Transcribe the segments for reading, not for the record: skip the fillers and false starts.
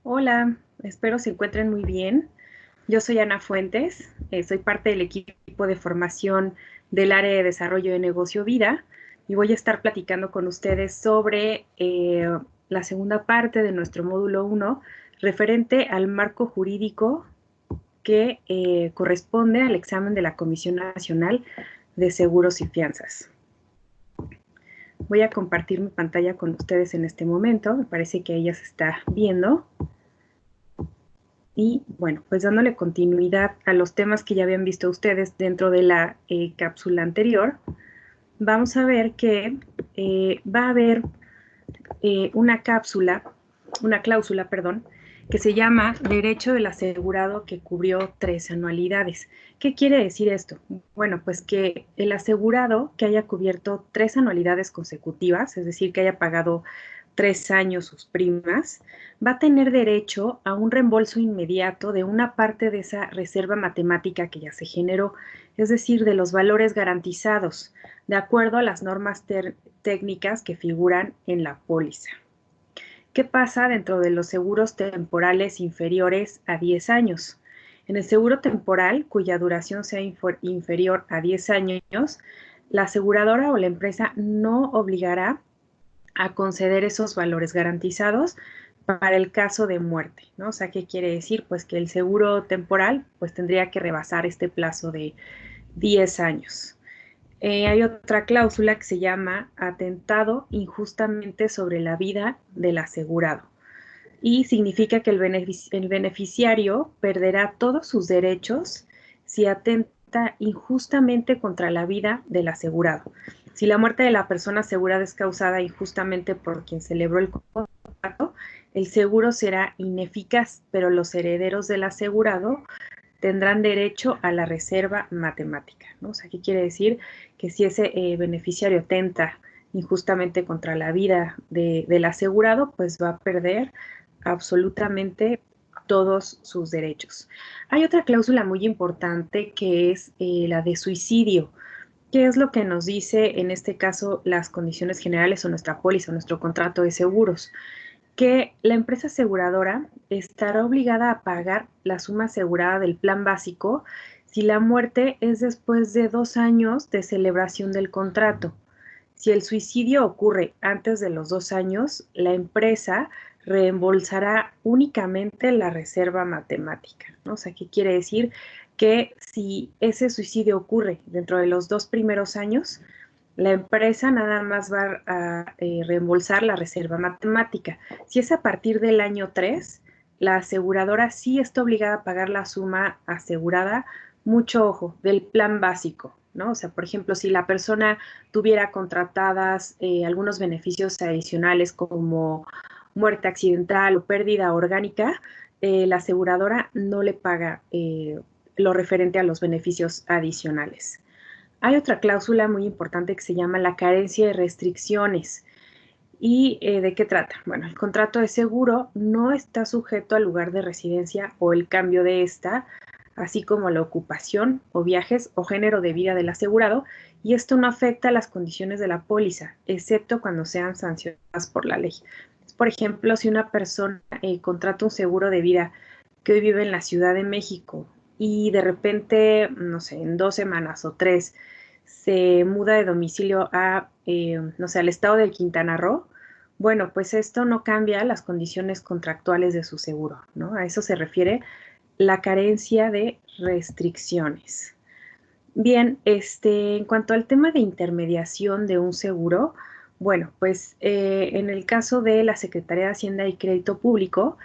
Hola, espero se encuentren muy bien. Yo soy Ana Fuentes, soy parte del equipo de formación del área de desarrollo de negocio Vida y voy a estar platicando con ustedes sobre la segunda parte de nuestro módulo 1 referente al marco jurídico que corresponde al examen de la Comisión Nacional de Seguros y Fianzas. Voy a compartir mi pantalla con ustedes en este momento, me parece que ella se está viendo. Y bueno, pues dándole continuidad a los temas que ya habían visto ustedes dentro de la cápsula anterior, vamos a ver que va a haber una cláusula, perdón, que se llama derecho del asegurado que cubrió 3 anualidades. ¿Qué quiere decir esto? Bueno, pues que el asegurado que haya cubierto 3 anualidades consecutivas, es decir, que haya pagado 3 años sus primas, va a tener derecho a un reembolso inmediato de una parte de esa reserva matemática que ya se generó, es decir, de los valores garantizados, de acuerdo a las normas técnicas que figuran en la póliza. ¿Qué pasa dentro de los seguros temporales inferiores a 10 años? En el seguro temporal, cuya duración sea inferior a 10 años, la aseguradora o la empresa no obligará a conceder esos valores garantizados para el caso de muerte, ¿no? O sea, ¿qué quiere decir? Pues que el seguro temporal pues tendría que rebasar este plazo de 10 años. Hay otra cláusula que se llama atentado injustamente sobre la vida del asegurado y significa que el beneficiario perderá todos sus derechos si atenta injustamente contra la vida del asegurado. Si la muerte de la persona asegurada es causada injustamente por quien celebró el contrato, el seguro será ineficaz, pero los herederos del asegurado tendrán derecho a la reserva matemática, ¿no? O sea, ¿qué quiere decir? Que si ese beneficiario atenta injustamente contra la vida del asegurado, pues va a perder absolutamente todos sus derechos. Hay otra cláusula muy importante que es la de suicidio. ¿Qué es lo que nos dice en este caso las condiciones generales o nuestra póliza, o nuestro contrato de seguros? Que la empresa aseguradora estará obligada a pagar la suma asegurada del plan básico si la muerte es después de 2 años de celebración del contrato. Si el suicidio ocurre antes de los 2 años, la empresa reembolsará únicamente la reserva matemática, ¿no? O sea, ¿qué quiere decir? Que si ese suicidio ocurre dentro de los 2 primeros años, la empresa nada más va a reembolsar la reserva matemática. Si es a partir del año 3, la aseguradora sí está obligada a pagar la suma asegurada, mucho ojo, del plan básico, ¿no? O sea, por ejemplo, si la persona tuviera contratadas algunos beneficios adicionales como muerte accidental o pérdida orgánica, la aseguradora no le paga lo referente a los beneficios adicionales. Hay otra cláusula muy importante que se llama la carencia de restricciones. ¿Y de qué trata? Bueno, el contrato de seguro no está sujeto al lugar de residencia o el cambio de esta, así como la ocupación o viajes o género de vida del asegurado, y esto no afecta a las condiciones de la póliza, excepto cuando sean sancionadas por la ley. Por ejemplo, si una persona contrata un seguro de vida que hoy vive en la Ciudad de México y de repente, no sé, en 2 semanas o 3, se muda de domicilio a, no sé, al estado de Quintana Roo, bueno, pues esto no cambia las condiciones contractuales de su seguro, ¿no? A eso se refiere la carencia de restricciones. Bien, en cuanto al tema de intermediación de un seguro, bueno, pues en el caso de la Secretaría de Hacienda y Crédito Público,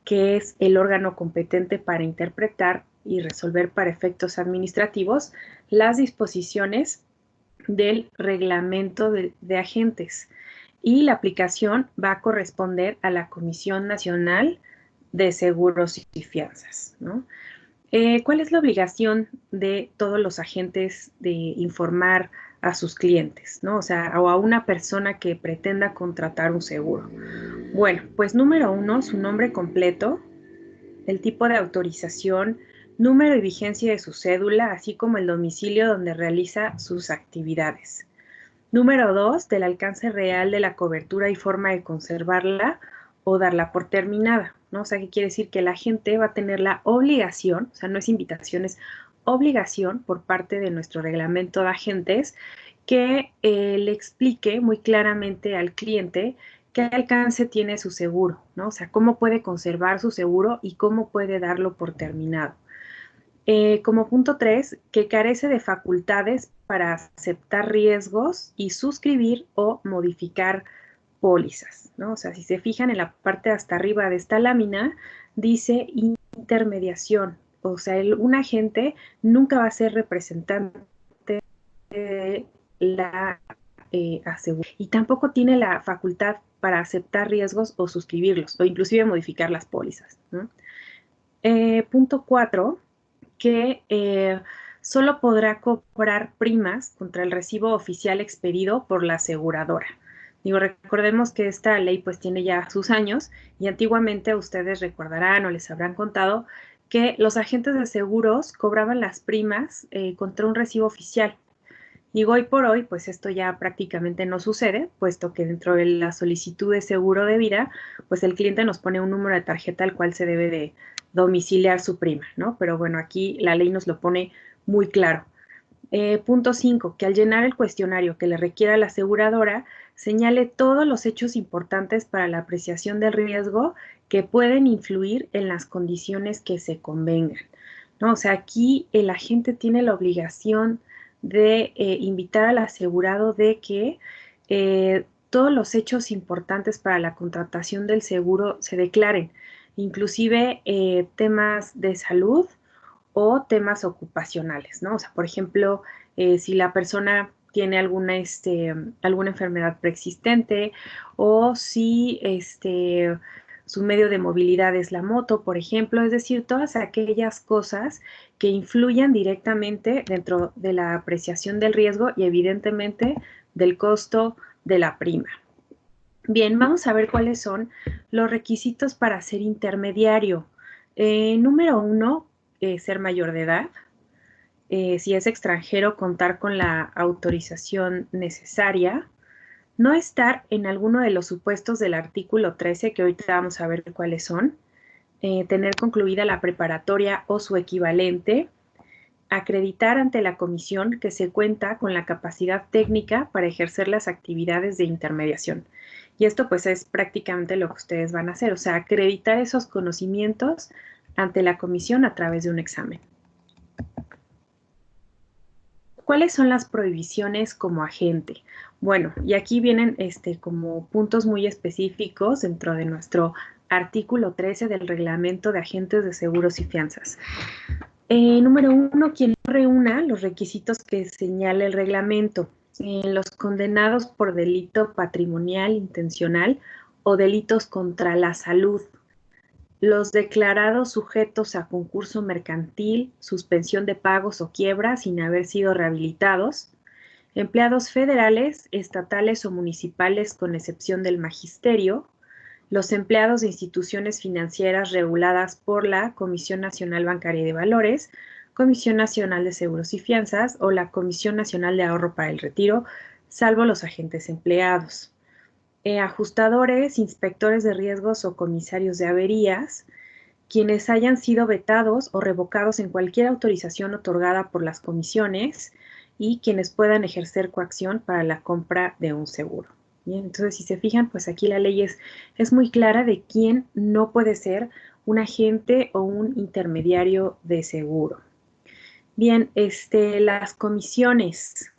que es el órgano competente para interpretar y resolver para efectos administrativos las disposiciones del reglamento de agentes y la aplicación va a corresponder a la Comisión Nacional de Seguros y Fianzas, ¿no? ¿Cuál es la obligación de todos los agentes de informar a sus clientes, ¿no? O sea, o a una persona que pretenda contratar un seguro. Bueno, pues número 1, su nombre completo, el tipo de autorización, número y vigencia de su cédula, así como el domicilio donde realiza sus actividades. Número 2, del alcance real de la cobertura y forma de conservarla o darla por terminada, ¿no? O sea, ¿qué quiere decir? Que la gente va a tener la obligación, o sea, no es invitación, es obligación por parte de nuestro reglamento de agentes que le explique muy claramente al cliente qué alcance tiene su seguro, ¿no? O sea, cómo puede conservar su seguro y cómo puede darlo por terminado. Como punto 3, que carece de facultades para aceptar riesgos y suscribir o modificar pólizas, ¿no? O sea, si se fijan en la parte hasta arriba de esta lámina, dice intermediación. O sea, un agente nunca va a ser representante de la aseguradora y tampoco tiene la facultad para aceptar riesgos o suscribirlos o inclusive modificar las pólizas, ¿no? Punto 4, que solo podrá cobrar primas contra el recibo oficial expedido por la aseguradora. Digo, recordemos que esta ley pues tiene ya sus años y antiguamente ustedes recordarán o les habrán contado que los agentes de seguros cobraban las primas contra un recibo oficial. Digo, hoy por hoy, pues esto ya prácticamente no sucede, puesto que dentro de la solicitud de seguro de vida, pues el cliente nos pone un número de tarjeta al cual se debe de domiciliar su prima, ¿no? Pero bueno, aquí la ley nos lo pone muy claro. Punto 5, que al llenar el cuestionario que le requiera la aseguradora, señale todos los hechos importantes para la apreciación del riesgo que pueden influir en las condiciones que se convengan, ¿no? O sea, aquí el agente tiene la obligación de invitar al asegurado de que todos los hechos importantes para la contratación del seguro se declaren, inclusive temas de salud o temas ocupacionales, ¿no? O sea, por ejemplo, si la persona tiene alguna enfermedad preexistente o si su medio de movilidad es la moto, por ejemplo, es decir, todas aquellas cosas que influyan directamente dentro de la apreciación del riesgo y evidentemente del costo de la prima. Bien, vamos a ver cuáles son los requisitos para ser intermediario. Número 1, ser mayor de edad. Si es extranjero, contar con la autorización necesaria. No estar en alguno de los supuestos del artículo 13, que ahorita vamos a ver cuáles son. Tener concluida la preparatoria o su equivalente. Acreditar ante la comisión que se cuenta con la capacidad técnica para ejercer las actividades de intermediación. Y esto pues es prácticamente lo que ustedes van a hacer, o sea, acreditar esos conocimientos ante la comisión a través de un examen. ¿Cuáles son las prohibiciones como agente? Bueno, y aquí vienen como puntos muy específicos dentro de nuestro artículo 13 del Reglamento de Agentes de Seguros y Fianzas. Número 1, quien no reúna los requisitos que señala el reglamento. Los condenados por delito patrimonial intencional o delitos contra la salud. Los declarados sujetos a concurso mercantil, suspensión de pagos o quiebra sin haber sido rehabilitados. Empleados federales, estatales o municipales con excepción del magisterio. Los empleados de instituciones financieras reguladas por la Comisión Nacional Bancaria y de Valores, Comisión Nacional de Seguros y Fianzas o la Comisión Nacional de Ahorro para el Retiro, salvo los agentes empleados. Ajustadores, inspectores de riesgos o comisarios de averías, quienes hayan sido vetados o revocados en cualquier autorización otorgada por las comisiones y quienes puedan ejercer coacción para la compra de un seguro. Bien, entonces, si se fijan, pues aquí la ley es muy clara de quién no puede ser un agente o un intermediario de seguro. Bien, las comisiones.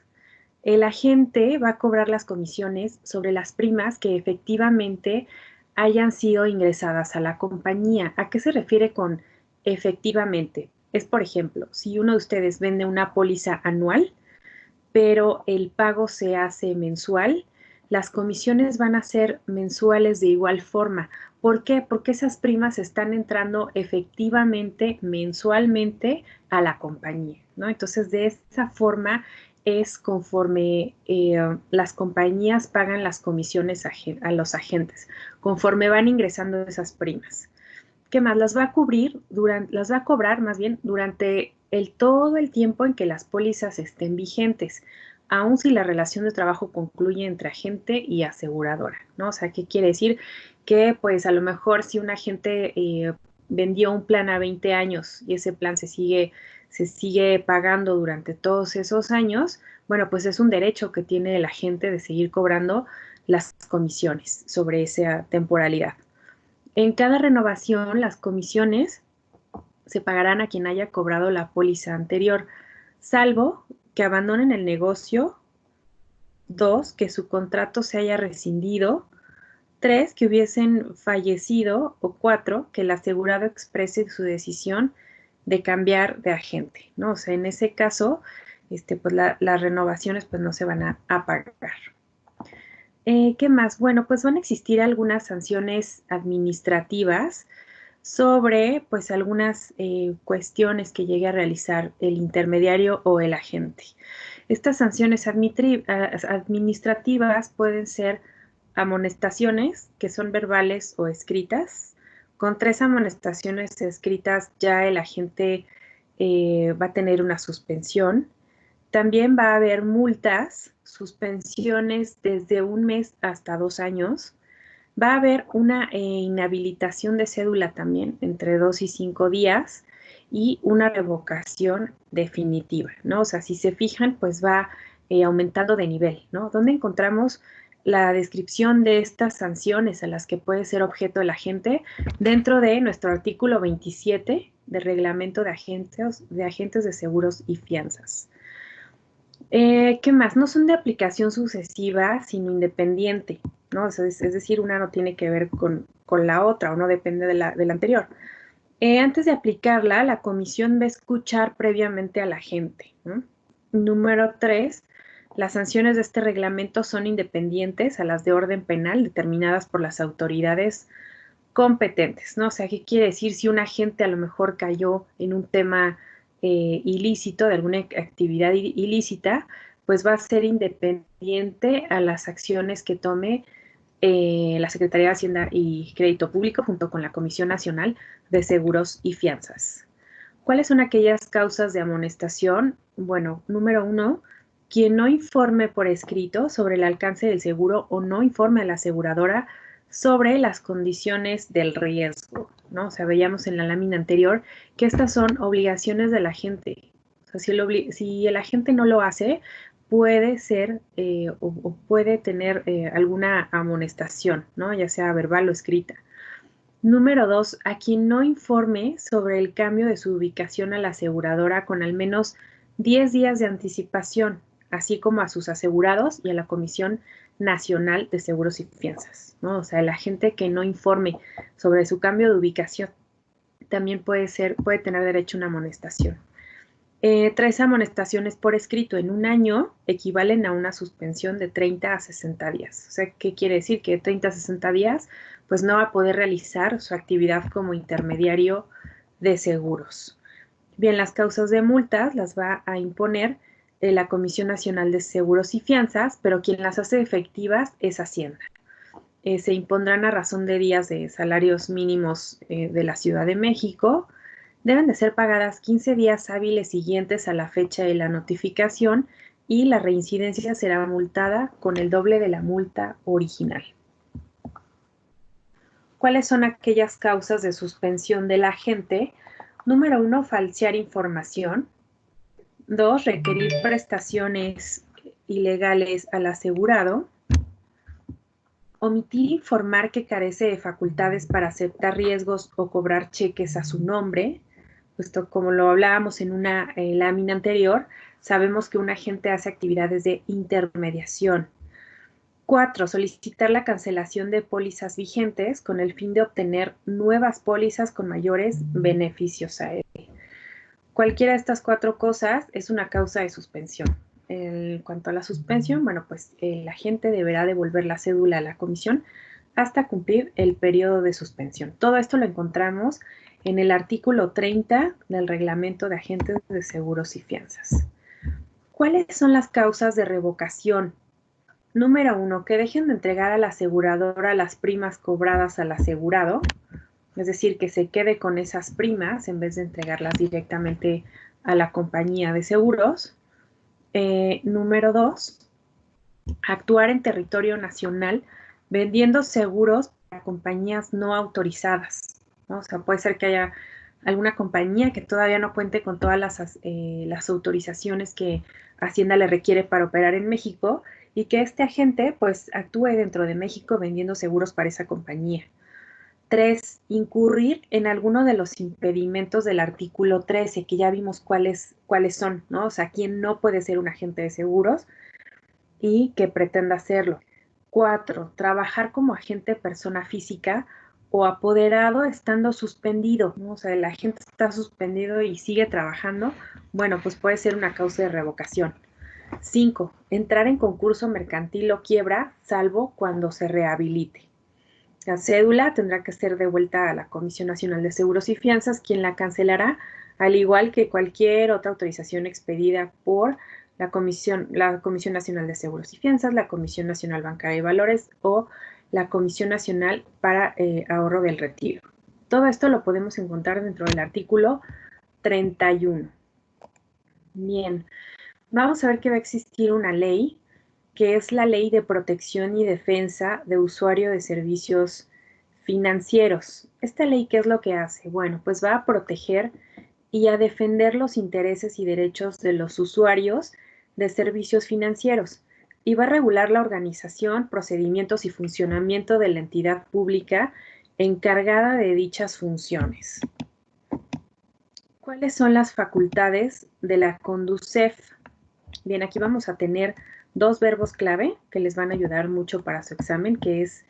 El agente va a cobrar las comisiones sobre las primas que efectivamente hayan sido ingresadas a la compañía. ¿A qué se refiere con efectivamente? Es, por ejemplo, si uno de ustedes vende una póliza anual, pero el pago se hace mensual, las comisiones van a ser mensuales de igual forma. ¿Por qué? Porque esas primas están entrando efectivamente mensualmente a la compañía, ¿no? Entonces, de esa forma es conforme las compañías pagan las comisiones a los agentes, conforme van ingresando esas primas. ¿Qué más? Las va a cobrar más bien durante todo el tiempo en que las pólizas estén vigentes, aun si la relación de trabajo concluye entre agente y aseguradora, ¿no? O sea, ¿qué quiere decir? que pues a lo mejor si un agente vendió un plan a 20 años y ese plan se sigue pagando durante todos esos años, bueno, pues es un derecho que tiene el agente de seguir cobrando las comisiones sobre esa temporalidad. En cada renovación, las comisiones se pagarán a quien haya cobrado la póliza anterior, salvo que abandonen el negocio. 2, que su contrato se haya rescindido. 3, que hubiesen fallecido. O 4, que el asegurado exprese su decisión de cambiar de agente, ¿no? O sea, en ese caso, pues las renovaciones pues no se van a pagar. ¿Qué más? Bueno, pues van a existir algunas sanciones administrativas sobre pues algunas cuestiones que llegue a realizar el intermediario o el agente. Estas sanciones administrativas pueden ser amonestaciones, que son verbales o escritas. Con 3 amonestaciones escritas ya el agente va a tener una suspensión. También va a haber multas, suspensiones desde 1 mes hasta 2 años. Va a haber una inhabilitación de cédula también entre 2 y 5 días y una revocación definitiva, ¿no? O sea, si se fijan, pues va aumentando de nivel, ¿no? ¿Dónde encontramos la descripción de estas sanciones a las que puede ser objeto el agente? Dentro de nuestro artículo 27 del reglamento de agentes de seguros y fianzas. ¿Qué más? No son de aplicación sucesiva, sino independiente, ¿no? O sea, es decir, una no tiene que ver con la otra o no depende de la anterior. Antes de aplicarla, la comisión va a escuchar previamente a la gente, ¿no? Número 3, las sanciones de este reglamento son independientes a las de orden penal determinadas por las autoridades competentes, ¿no? O sea, ¿qué quiere decir? Si un agente a lo mejor cayó en un tema ilícito, de alguna actividad ilícita, pues va a ser independiente a las acciones que tome la Secretaría de Hacienda y Crédito Público junto con la Comisión Nacional de Seguros y Fianzas. ¿Cuáles son aquellas causas de amonestación? Bueno, número 1, quien no informe por escrito sobre el alcance del seguro o no informe a la aseguradora sobre las condiciones del riesgo, ¿no? O sea, veíamos en la lámina anterior que estas son obligaciones del agente. O sea, si el agente no lo hace, puede ser o puede tener alguna amonestación, ¿no? Ya sea verbal o escrita. Número 2, a quien no informe sobre el cambio de su ubicación a la aseguradora con al menos 10 días de anticipación, así como a sus asegurados y a la Comisión Nacional de Seguros y Fianzas, ¿no? O sea, el agente que no informe sobre su cambio de ubicación también puede tener derecho a una amonestación. 3 amonestaciones por escrito en un año equivalen a una suspensión de 30 a 60 días. O sea, ¿qué quiere decir? Que de 30 a 60 días, pues no va a poder realizar su actividad como intermediario de seguros. Bien, las causas de multas las va a imponer la Comisión Nacional de Seguros y Fianzas, pero quien las hace efectivas es Hacienda. Se impondrán a razón de días de salarios mínimos de la Ciudad de México. Deben de ser pagadas 15 días hábiles siguientes a la fecha de la notificación y la reincidencia será multada con el doble de la multa original. ¿Cuáles son aquellas causas de suspensión del agente? Número 1, falsear información. 2, requerir prestaciones ilegales al asegurado. Omitir informar que carece de facultades para aceptar riesgos o cobrar cheques a su nombre. Puesto como lo hablábamos en una lámina anterior, sabemos que un agente hace actividades de intermediación. 4, solicitar la cancelación de pólizas vigentes con el fin de obtener nuevas pólizas con mayores beneficios a él. Cualquiera de estas 4 cosas es una causa de suspensión. En cuanto a la suspensión, bueno, pues el agente deberá devolver la cédula a la comisión hasta cumplir el periodo de suspensión. Todo esto lo encontramos en el artículo 30 del Reglamento de Agentes de Seguros y Fianzas. ¿Cuáles son las causas de revocación? Número 1, que dejen de entregar a la aseguradora las primas cobradas al asegurado, es decir, que se quede con esas primas en vez de entregarlas directamente a la compañía de seguros. Número 2, actuar en territorio nacional vendiendo seguros compañías no autorizadas, ¿no? O sea, puede ser que haya alguna compañía que todavía no cuente con todas las autorizaciones que Hacienda le requiere para operar en México y que este agente pues actúe dentro de México vendiendo seguros para esa compañía. 3. Incurrir en alguno de los impedimentos del artículo 13, que ya vimos cuáles son, ¿no? O sea, quién no puede ser un agente de seguros y que pretenda hacerlo. 4. Trabajar como agente persona física o apoderado estando suspendido, ¿no? O sea, el agente está suspendido y sigue trabajando, bueno, pues puede ser una causa de revocación. 5. Entrar en concurso mercantil o quiebra, salvo cuando se rehabilite. La cédula tendrá que ser devuelta a la Comisión Nacional de Seguros y Fianzas, quien la cancelará, al igual que cualquier otra autorización expedida por la Comisión Nacional de Seguros y Fianzas, la Comisión Nacional Bancaria y Valores o la Comisión Nacional para Ahorro del Retiro. Todo esto lo podemos encontrar dentro del artículo 31. Bien, vamos a ver que va a existir una ley, que es la Ley de Protección y Defensa de Usuario de Servicios Financieros. ¿Esta ley qué es lo que hace? Bueno, pues va a proteger y a defender los intereses y derechos de los usuarios de servicios financieros y va a regular la organización, procedimientos y funcionamiento de la entidad pública encargada de dichas funciones. ¿Cuáles son las facultades de la CONDUCEF? Bien, aquí vamos a tener dos verbos clave que les van a ayudar mucho para su examen, que es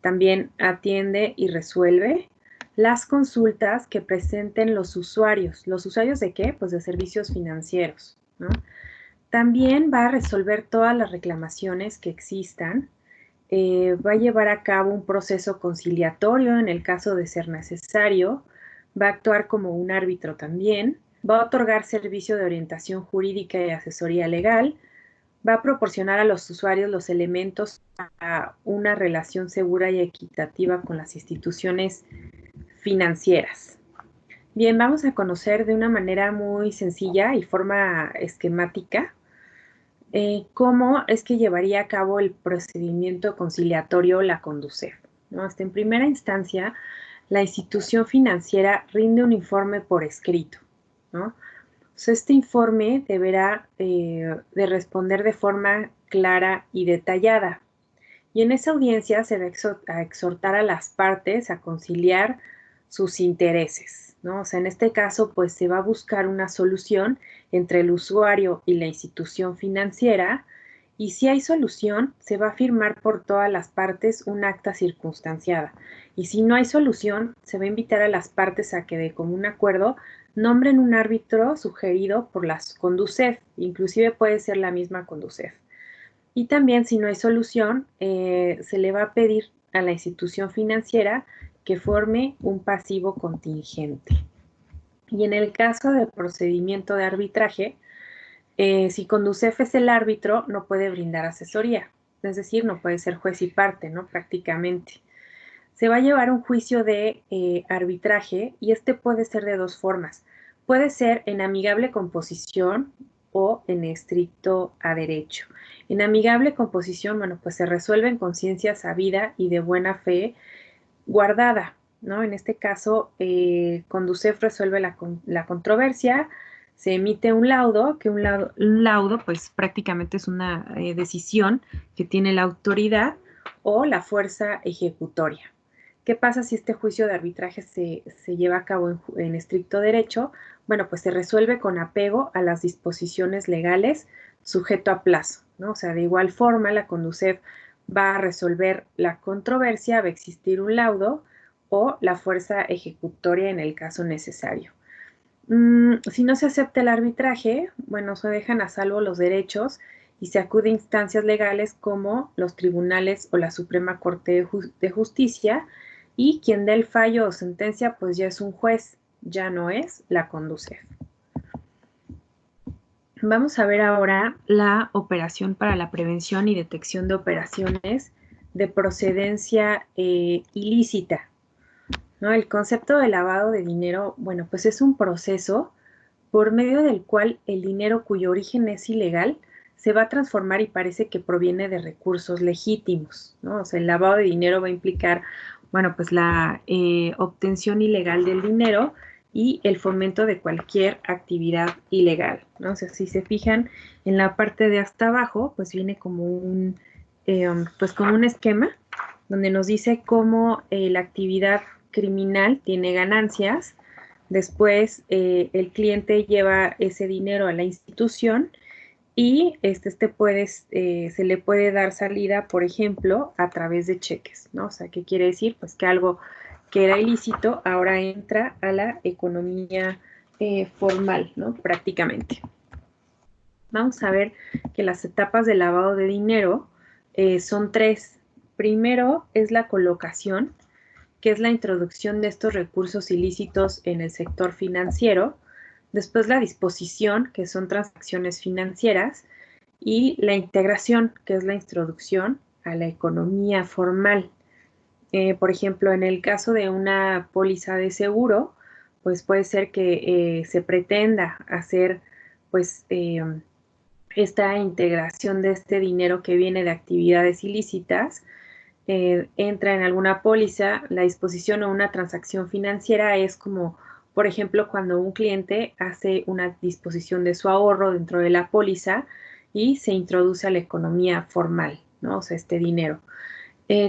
también atiende y resuelve las consultas que presenten los usuarios. ¿Los usuarios de qué? Pues de servicios financieros, ¿no? También va a resolver todas las reclamaciones que existan. Va a llevar a cabo un proceso conciliatorio en el caso de ser necesario. Va a actuar como un árbitro también. Va a otorgar servicio de orientación jurídica y asesoría legal. Va a proporcionar a los usuarios los elementos a una relación segura y equitativa con las instituciones financieras. Bien, vamos a conocer de una manera muy sencilla y forma esquemática cómo es que llevaría a cabo el procedimiento conciliatorio la CONDUCEF, ¿no? Hasta en primera instancia, la institución financiera rinde un informe por escrito, ¿no? Este informe deberá de responder de forma clara y detallada. Y en esa audiencia se va a exhortar a las partes a conciliar sus intereses, ¿no? O sea, en este caso, pues se va a buscar una solución entre el usuario y la institución financiera, y si hay solución, se va a firmar por todas las partes un acta circunstanciada. Y si no hay solución, se va a invitar a las partes a que de común acuerdo nombren un árbitro sugerido por las CONDUCEF, inclusive puede ser la misma CONDUCEF. Y también, si no hay solución, se le va a pedir a la institución financiera que forme un pasivo contingente. Y en el caso del procedimiento de arbitraje, si CONDUCEF es el árbitro, no puede brindar asesoría, es decir, no puede ser juez y parte, ¿no? Prácticamente. Se va a llevar un juicio de arbitraje y este puede ser de dos formas. Puede ser en amigable composición o en estricto a derecho. En amigable composición, bueno, pues se resuelve en conciencia sabida y de buena fe guardada, ¿no? En este caso, CONDUCEF resuelve la controversia, se emite un laudo, que un laudo pues prácticamente es una decisión que tiene la autoridad o la fuerza ejecutoria. ¿Qué pasa si este juicio de arbitraje se lleva a cabo en estricto derecho? Bueno, pues se resuelve con apego a las disposiciones legales sujeto a plazo, ¿no? O sea, de igual forma, la CONDUCEF va a resolver la controversia, va a existir un laudo o la fuerza ejecutoria en el caso necesario. Si no se acepta el arbitraje, bueno, se dejan a salvo los derechos y se acude a instancias legales como los tribunales o la Suprema Corte de Justicia, y quien dé el fallo o sentencia pues ya es un juez, ya no es la CONDUCEF. Vamos a ver ahora la operación para la prevención y detección de operaciones de procedencia ilícita, ¿no? El concepto de lavado de dinero, bueno, pues es un proceso por medio del cual el dinero cuyo origen es ilegal se va a transformar y parece que proviene de recursos legítimos, ¿no? O sea, el lavado de dinero va a implicar bueno, pues la obtención ilegal del dinero y el fomento de cualquier actividad ilegal, ¿no? O sea, si se fijan en la parte de hasta abajo, pues viene como pues como un esquema donde nos dice cómo la actividad criminal tiene ganancias, después el cliente lleva ese dinero a la institución y se le puede dar salida, por ejemplo, a través de cheques, ¿no? O sea, ¿qué quiere decir? Pues que algo que era ilícito ahora entra a la economía formal, ¿no? Prácticamente. Vamos a ver que las etapas de lavado de dinero son tres. Primero es la colocación, que es la introducción de estos recursos ilícitos en el sector financiero. Después la disposición, que son transacciones financieras, y la integración, que es la introducción a la economía formal. Por ejemplo, en el caso de una póliza de seguro, pues puede ser que se pretenda hacer pues esta integración de este dinero que viene de actividades ilícitas, entra en alguna póliza, la disposición o una transacción financiera es como, por ejemplo, cuando un cliente hace una disposición de su ahorro dentro de la póliza y se introduce a la economía formal, ¿no? O sea, este dinero.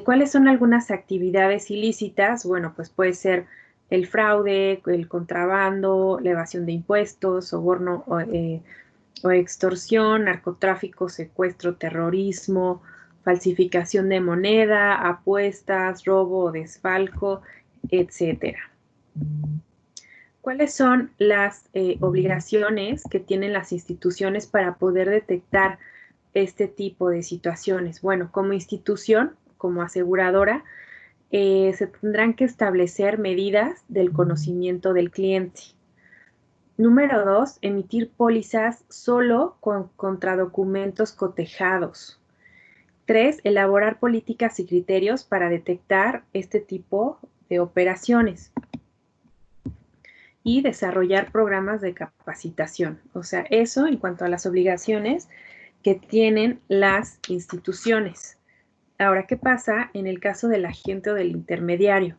¿Cuáles son algunas actividades ilícitas? Bueno, pues puede ser el fraude, el contrabando, la evasión de impuestos, soborno o extorsión, narcotráfico, secuestro, terrorismo, falsificación de moneda, apuestas, robo o desfalco, etcétera. ¿Cuáles son las obligaciones que tienen las instituciones para poder detectar este tipo de situaciones? Bueno, como institución, como aseguradora, se tendrán que establecer medidas del conocimiento del cliente. Número 2, emitir pólizas solo contra documentos cotejados. 3, elaborar políticas y criterios para detectar este tipo de operaciones. Y desarrollar programas de capacitación. O sea, eso en cuanto a las obligaciones que tienen las instituciones. Ahora, ¿qué pasa en el caso del agente o del intermediario?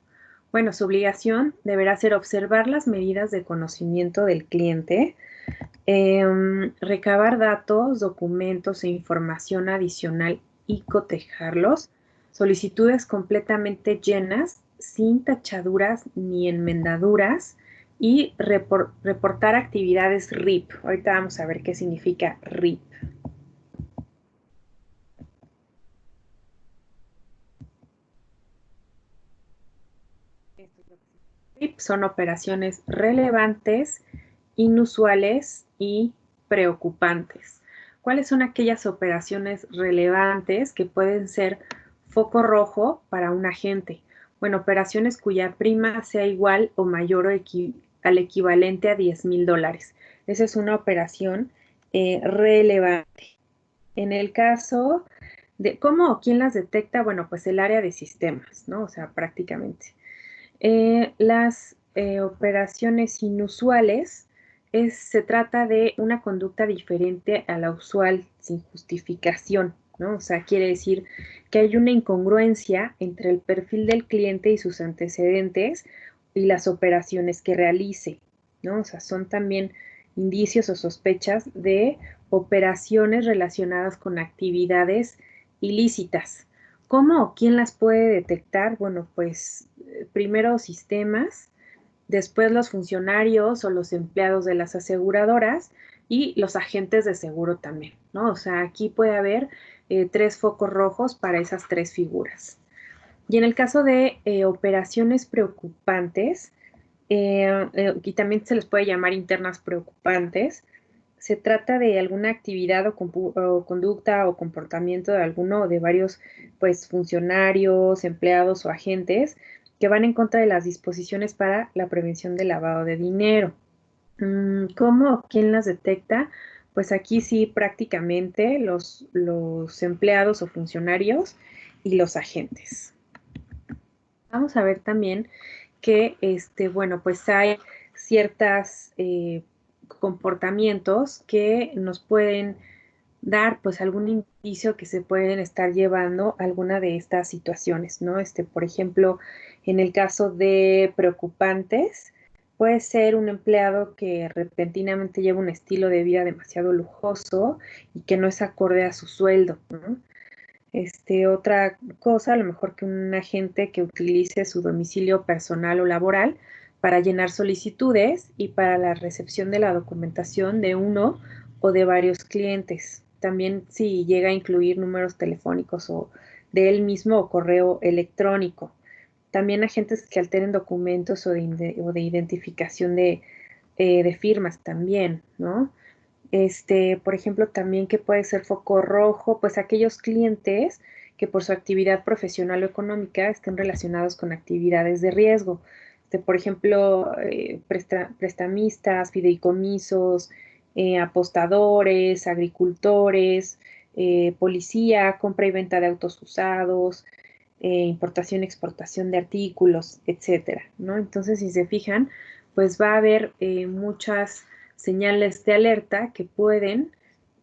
Bueno, su obligación deberá ser observar las medidas de conocimiento del cliente, recabar datos, documentos e información adicional y cotejarlos, solicitudes completamente llenas, sin tachaduras ni enmendaduras, y reportar actividades RIP. Ahorita vamos a ver qué significa RIP. RIP son operaciones relevantes, inusuales y preocupantes. ¿Cuáles son aquellas operaciones relevantes que pueden ser foco rojo para un agente? Bueno, operaciones cuya prima sea igual o mayor al equivalente a $10,000. Esa es una operación relevante. En el caso de cómo o quién las detecta, bueno, pues el área de sistemas, ¿no? O sea, prácticamente. Las operaciones inusuales se trata de una conducta diferente a la usual sin justificación, ¿no? O sea, quiere decir que hay una incongruencia entre el perfil del cliente y sus antecedentes y las operaciones que realice, ¿no? O sea, son también indicios o sospechas de operaciones relacionadas con actividades ilícitas. ¿Cómo o quién las puede detectar? Bueno, pues primero sistemas, después los funcionarios o los empleados de las aseguradoras y los agentes de seguro también, ¿no? O sea, aquí puede haber tres focos rojos para esas tres figuras. Y en el caso de operaciones preocupantes, y también se les puede llamar internas preocupantes, se trata de alguna actividad o conducta o comportamiento de alguno o de varios pues, funcionarios, empleados o agentes que van en contra de las disposiciones para la prevención del lavado de dinero. ¿Cómo o quién las detecta? Pues aquí sí prácticamente los empleados o funcionarios y los agentes. Vamos a ver también que, bueno, pues hay ciertos comportamientos que nos pueden dar pues algún indicio que se pueden estar llevando alguna de estas situaciones, ¿no? Por ejemplo, en el caso de preocupantes, puede ser un empleado que repentinamente lleva un estilo de vida demasiado lujoso y que no es acorde a su sueldo, ¿no? Otra cosa, a lo mejor que un agente que utilice su domicilio personal o laboral para llenar solicitudes y para la recepción de la documentación de uno o de varios clientes. También si llega a incluir números telefónicos o de él mismo o correo electrónico. También agentes que alteren documentos o de identificación de firmas también, ¿no? Por ejemplo, también que puede ser foco rojo, pues aquellos clientes que por su actividad profesional o económica estén relacionados con actividades de riesgo. Por ejemplo, prestamistas, fideicomisos, apostadores, agricultores, policía, compra y venta de autos usados, importación y exportación de artículos, etcétera, ¿no? Entonces, si se fijan, pues va a haber muchas señales de alerta que pueden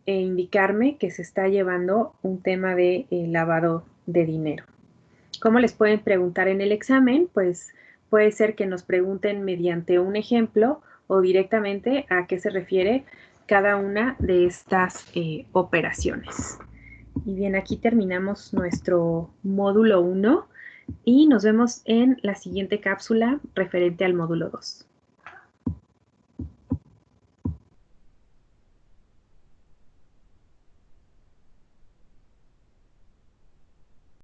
indicarme que se está llevando un tema de lavado de dinero. ¿Cómo les pueden preguntar en el examen? Pues puede ser que nos pregunten mediante un ejemplo o directamente a qué se refiere cada una de estas operaciones. Y bien, aquí terminamos nuestro módulo 1 y nos vemos en la siguiente cápsula referente al módulo 2.